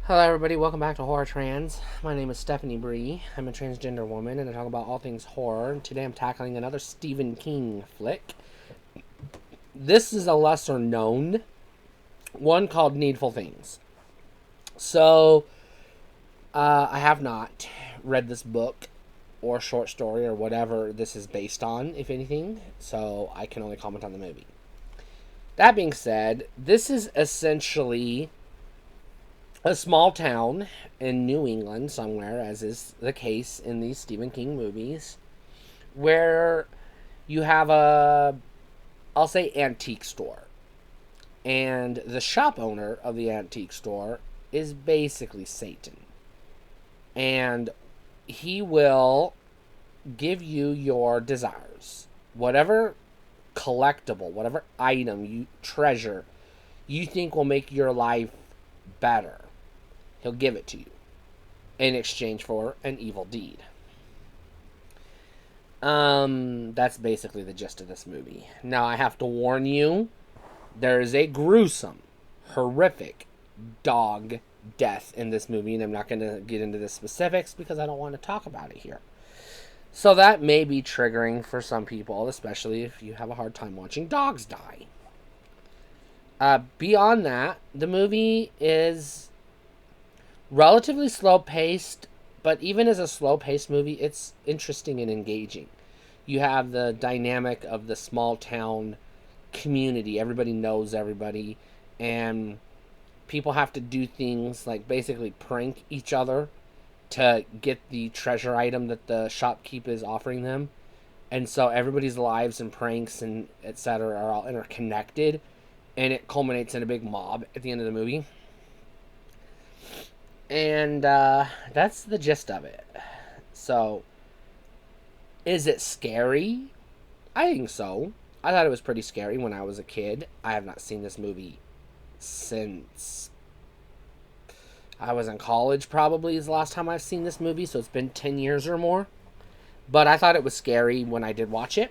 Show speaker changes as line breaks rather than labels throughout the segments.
Hello, everybody. Welcome back to Horror Trans. My name is Stephanie Bree. I'm a transgender woman, and I talk about all things horror. And today, I'm tackling another Stephen King flick. This is a lesser known one called Needful Things. So, I have not read this book or short story or whatever this is based on, if anything. So, I can only comment on the movie. That being said, this is essentially a small town in New England somewhere, as is the case in these Stephen King movies, where you have I'll say, antique store. And the shop owner of the antique store is basically Satan. And he will give you your desires. Whatever collectible, whatever item you treasure you think will make your life better, he'll give it to you in exchange for an evil deed. That's basically the gist of this movie. Now, I have to warn you, there is a gruesome, horrific dog death in this movie, and I'm not going to get into the specifics because I don't want to talk about it here. So that may be triggering for some people, especially if you have a hard time watching dogs die. Beyond that, the movie is relatively slow paced, but even as a slow paced movie, it's interesting and engaging. You have the dynamic of the small town community. Everybody knows everybody, and people have to do things like basically prank each other to get the treasure item that the shopkeep is offering them. And so everybody's lives and pranks and etc. are all interconnected, and it culminates in a big mob at the end of the movie. And that's the gist of it. So, is it scary? I think so. I thought it was pretty scary when I was a kid. I have not seen this movie since I was in college, probably, is the last time I've seen this movie, so it's been 10 years or more. But I thought it was scary when I did watch it.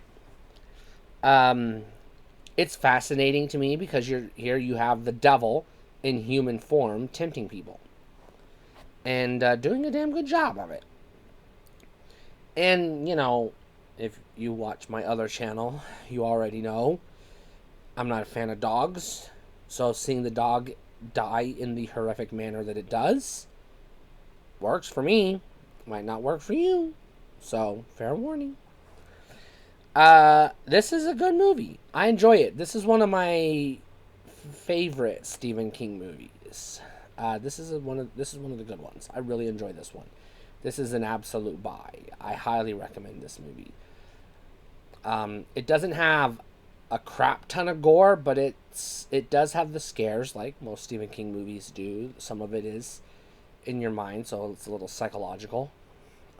It's fascinating to me because here you have the devil in human form tempting people. And doing a damn good job of it. And, if you watch my other channel, you already know I'm not a fan of dogs. So seeing the dog die in the horrific manner that it does works for me. Might not work for you. So, fair warning. This is a good movie. I enjoy it. This is one of my favorite Stephen King movies. This is one of the good ones. I really enjoy this one. This is an absolute buy. I highly recommend this movie. It doesn't have a crap ton of gore, but it does have the scares like most Stephen King movies do. Some of it is in your mind, so it's a little psychological,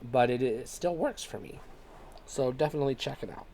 but it still works for me. So definitely check it out.